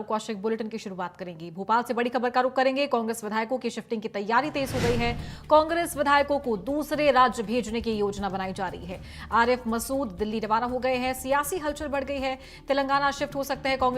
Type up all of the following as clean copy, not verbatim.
Kaushik bulletin की शुरुआत करेंगी। भोपाल से बड़ी खबर का रुख करेंगे। कांग्रेस विधायकों की शिफ्टिंग की तैयारी तेज हो गई है। कांग्रेस विधायकों को दूसरे राज्य भेजने की योजना बनाई जा रही है। आरिफ मसूद दिल्ली रवाना हो गए हैं। सियासी हलचल बढ़ गई है। तेलंगाना शिफ्ट हो सकते हैं कांग्रेस।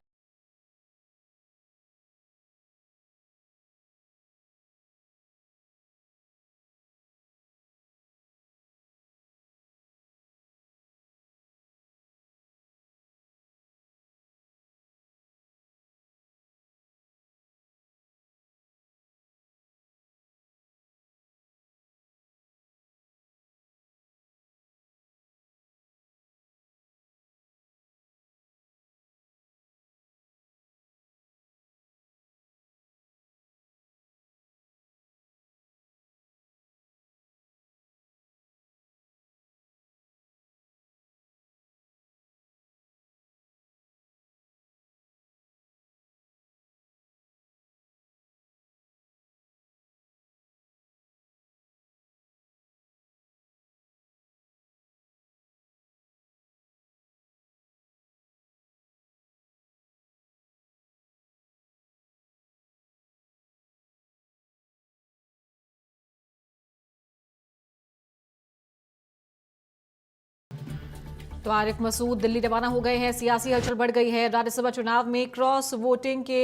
तो आरिफ मसूद दिल्ली रवाना हो गए हैं। सियासी हलचल बढ़ गई है। राज्यसभा चुनाव में क्रॉस वोटिंग के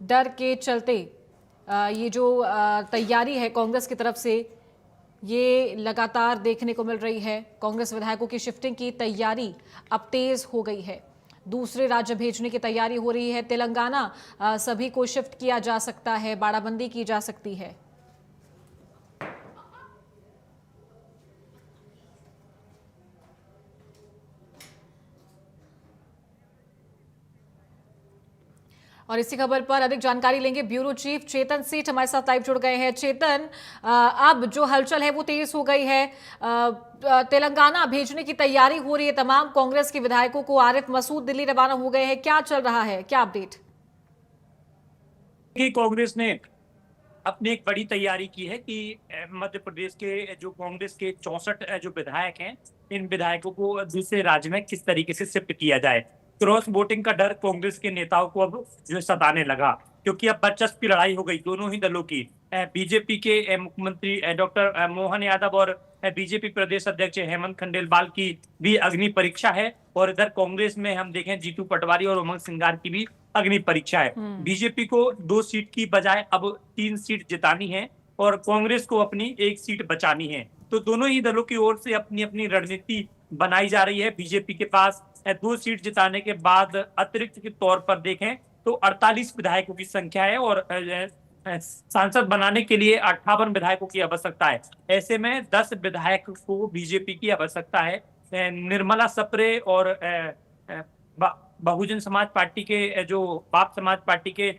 डर के चलते ये जो तैयारी है कांग्रेस की तरफ से, ये लगातार देखने को मिल रही है। कांग्रेस विधायकों की शिफ्टिंग की तैयारी अब तेज हो गई है। दूसरे राज्य भेजने की तैयारी हो रही है। तेलंगाना सभी को शिफ्ट किया जा सकता है, बाड़ाबंदी की जा सकती है। और इसी खबर पर अधिक जानकारी लेंगे। ब्यूरो चीफ चेतन सेठ हमारे साथ लाइव जुड़ गए हैं। चेतन, अब जो हलचल है वो तेज हो गई है। तेलंगाना भेजने की तैयारी हो रही है तमाम कांग्रेस के विधायकों को। आरिफ मसूद दिल्ली रवाना हो गए हैं। क्या चल रहा है, क्या अपडेट? कांग्रेस ने अपनी एक बड़ी तैयारी की है कि मध्य प्रदेश के जो कांग्रेस के 64 जो विधायक हैं, इन विधायकों को दूसरे राज्य में किस तरीके से शिफ्ट किया जाए। क्रॉस वोटिंग का डर कांग्रेस के नेताओं को अब जो सताने लगा, क्योंकि अब वर्चस्व की लड़ाई हो गई दोनों ही दलों की। बीजेपी के मुख्यमंत्री डॉक्टर मोहन यादव और बीजेपी प्रदेश अध्यक्ष हेमंत खंडेलवाल की भी अग्नि परीक्षा है, और इधर कांग्रेस में हम देखें जीतू पटवारी और उमंग सिंगार की भी अग्नि परीक्षा है। बीजेपी को 2 सीट की बजाय अब 3 सीट जितानी है और कांग्रेस को अपनी 1 सीट बचानी है। तो दोनों ही दलों की ओर से अपनी अपनी रणनीति बनाई जा रही है। बीजेपी के पास 2 सीट जिताने के बाद अतिरिक्त के तौर पर देखें तो 48 विधायकों की संख्या है, और सांसद बनाने के लिए 58 विधायकों की आवश्यकता है। ऐसे में 10 विधायक को बीजेपी की आवश्यकता है। निर्मला सप्रे और बहुजन समाज पार्टी के जो बाप समाज पार्टी के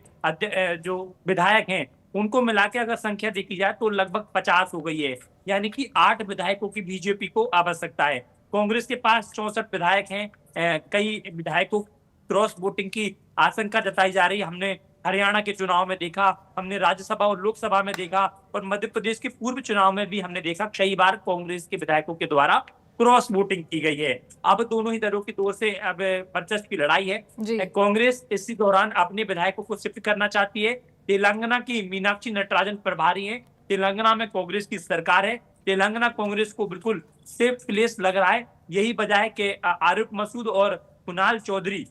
जो विधायक हैं, उनको मिला के अगर संख्या देखी जाए तो लगभग 50 हो गई है। यानी कि 8 विधायकों की बीजेपी को आवश्यकता है। कांग्रेस के पास 64 विधायक हैं। कई विधायकों क्रॉस वोटिंग की आशंका जताई जा रही है। हमने हरियाणा के चुनाव में देखा, हमने राज्यसभा और लोकसभा में देखा, और मध्य प्रदेश के पूर्व चुनाव में भी हमने देखा कई बार कांग्रेस के विधायकों के द्वारा क्रॉस वोटिंग की गई है। अब दोनों ही दलों की ओर से अब वर्चस्व की लड़ाई है। कांग्रेस इसी दौरान अपने विधायकों को शिफ्ट करना चाहती है। तेलंगाना की मीनाक्षी नटराजन प्रभारी है। तेलंगाना में कांग्रेस की सरकार है। तेलंगाना कांग्रेस को बिल्कुल सेफ प्लेस लग रहा है। यही वजह है कि आरिफ मसूद और कुणाल चौधरी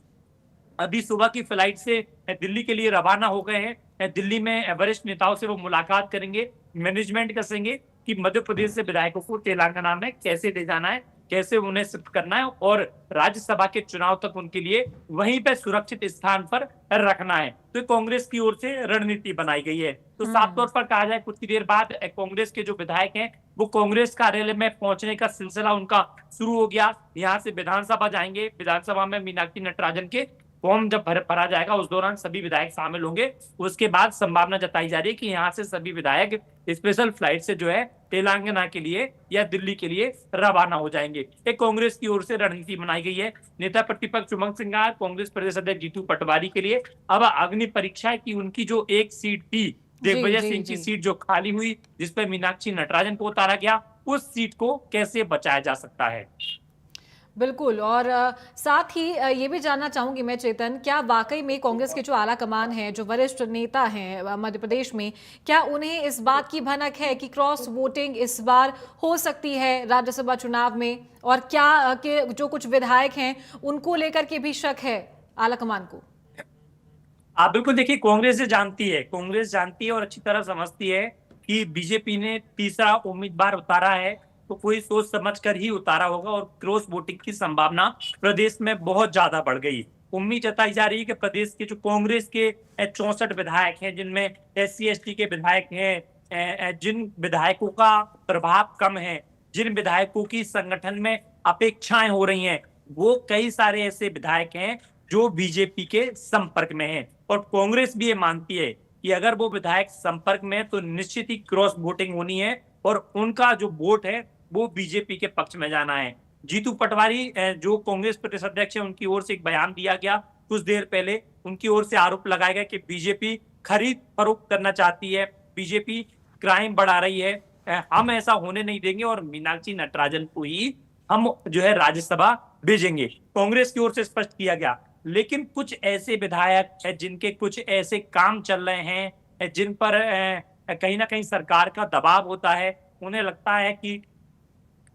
अभी सुबह की फ्लाइट से दिल्ली के लिए रवाना हो गए हैं। दिल्ली में वरिष्ठ नेताओं से वो मुलाकात करेंगे, मैनेजमेंट करेंगे कि मध्य प्रदेश से विधायकों को तेलंगाना में कैसे ले जाना है, कैसे उन्हें शिफ्ट करना है, और राज्यसभा के चुनाव तक उनके लिए वहीं पे सुरक्षित स्थान पर रखना है। तो कांग्रेस की ओर से रणनीति बनाई गई है। तो साफ तौर पर कहा जाए, कुछ देर बाद कांग्रेस के जो विधायक हैं वो कांग्रेस कार्यालय में पहुंचने का सिलसिला उनका शुरू हो गया। यहाँ से विधानसभा जाएंगे। विधानसभा में मीनाक्षी नटराजन के फॉर्म जब भरा जाएगा उस दौरान सभी विधायक शामिल होंगे। उसके बाद संभावना जताई जा रही है कि यहाँ से सभी विधायक स्पेशल फ्लाइट से जो है तेलंगाना के लिए या दिल्ली के लिए रवाना हो जाएंगे। एक कांग्रेस की ओर से रणनीति बनाई गई है। नेता प्रतिपक्ष उमंग सिंगार, कांग्रेस प्रदेश अध्यक्ष जीतू पटवारी के लिए अब अग्नि परीक्षा है कि उनकी जो 1 सीट थी, दिग्विजय सिंह की सीट जो खाली हुई, जिसपे मीनाक्षी नटराजन को उतारा गया, उस सीट को कैसे बचाया जा सकता है। बिल्कुल। और साथ ही ये भी जानना चाहूंगी मैं चेतन, क्या वाकई में कांग्रेस के जो आला कमान है, जो वरिष्ठ नेता हैं मध्य प्रदेश में, क्या उन्हें इस बात की भनक है कि क्रॉस वोटिंग इस बार हो सकती है राज्यसभा चुनाव में? और क्या कि जो कुछ विधायक हैं उनको लेकर के भी शक है आला कमान को? आप बिल्कुल देखिए, कांग्रेस जानती है और अच्छी तरह समझती है कि बीजेपी ने तीसरा उम्मीदवार उतारा है तो कोई सोच समझ कर ही उतारा होगा, और क्रॉस वोटिंग की संभावना प्रदेश में बहुत ज्यादा बढ़ गई। उम्मीद जताई जा रही है कि प्रदेश के जो कांग्रेस के 64 विधायक हैं, जिनमें SC ST के विधायक हैं, जिन विधायकों का प्रभाव कम है, जिन विधायकों की संगठन में अपेक्षाएं हो रही हैं, वो कई सारे ऐसे विधायक हैं जो बीजेपी के संपर्क में हैं। और कांग्रेस भी ये मानती है कि अगर वो विधायक संपर्क में है तो निश्चित ही क्रॉस वोटिंग होनी है और उनका जो वोट है वो बीजेपी के पक्ष में जाना है। जीतू पटवारी जो कांग्रेस प्रदेश अध्यक्ष है, उनकी ओर से एक बयान दिया गया कुछ देर पहले। उनकी ओर से आरोप लगाया गया कि बीजेपी खरीद फरोख्त करना चाहती है, बीजेपी क्राइम बढ़ा रही है, हम ऐसा होने नहीं देंगे और मीनाक्षी नटराजन को ही हम जो है राज्यसभा भेजेंगे, कांग्रेस की ओर से स्पष्ट किया गया। लेकिन कुछ ऐसे विधायक हैं जिनके कुछ ऐसे काम चल रहे हैं जिन पर कहीं ना कहीं सरकार का दबाव होता है, उन्हें लगता है कि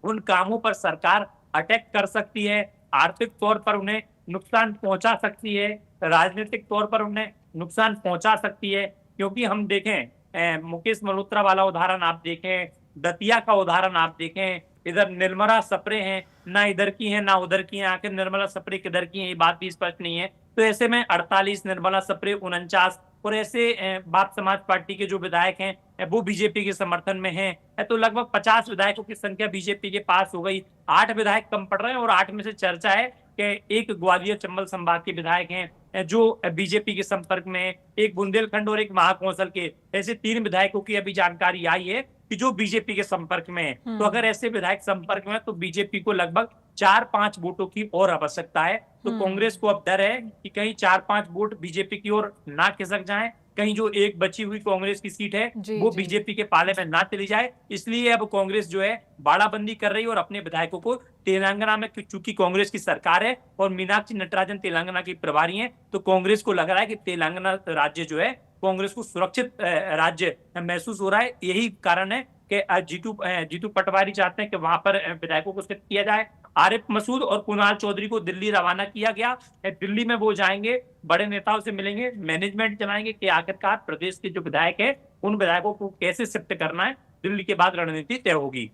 उन कामों पर सरकार अटैक कर सकती है, आर्थिक तौर पर उन्हें नुकसान पहुंचा सकती है, राजनीतिक तौर पर उन्हें नुकसान पहुंचा सकती है। क्योंकि हम देखें, मुकेश मल्होत्रा वाला उदाहरण आप देखें, दतिया का उदाहरण आप देखें, इधर निर्मला सप्रे हैं, ना इधर की हैं ना उधर की हैं, आखिर निर्मला सप्रे किधर की हैं ये बात भी स्पष्ट नहीं है। तो ऐसे में 48 निर्मला सप्रे 49 और ऐसे बाप समाज पार्टी के जो विधायक हैं वो बीजेपी के समर्थन में हैं, तो लगभग 50 विधायकों की संख्या बीजेपी के पास हो गई। 8 विधायक कम पड़ रहे हैं और 8 में से चर्चा है कि एक ग्वालियर चंबल संभाग के विधायक हैं जो बीजेपी के संपर्क में है, एक बुंदेलखंड और एक महाकौशल के, ऐसे 3 विधायकों की अभी जानकारी आई है कि जो बीजेपी के संपर्क में है। तो अगर ऐसे विधायक संपर्क में है तो बीजेपी को लगभग 4-5 वोटों की और आवश्यकता है। तो कांग्रेस को अब डर है कि कहीं 4-5 वोट बीजेपी की ओर ना खिसक जाएं, कहीं जो एक बची हुई कांग्रेस की सीट है वो बीजेपी के पाले में ना चली जाए। इसलिए अब कांग्रेस जो है बाड़ाबंदी कर रही है और अपने विधायकों को तेलंगाना में, चूंकि कांग्रेस की सरकार है और मीनाक्षी नटराजन तेलंगाना की प्रभारी हैं, तो कांग्रेस को लग रहा है कि तेलंगाना राज्य जो है कांग्रेस को सुरक्षित राज्य महसूस हो रहा है। यही कारण है कि जीतू पटवारी चाहते हैं कि वहां पर विधायकों को शिफ्ट किया जाए। आरिफ मसूद और कुणाल चौधरी को दिल्ली रवाना किया गया। दिल्ली में वो जाएंगे, बड़े नेताओं से मिलेंगे, मैनेजमेंट चलाएंगे कि आखिरकार प्रदेश के जो विधायक है उन विधायकों को कैसे शिफ्ट करना है। दिल्ली के बाद रणनीति तय होगी।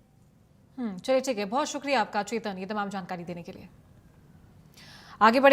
चलिए ठीक है, बहुत शुक्रिया आपका चेतन ये तमाम जानकारी देने के लिए। आगे बढ़े।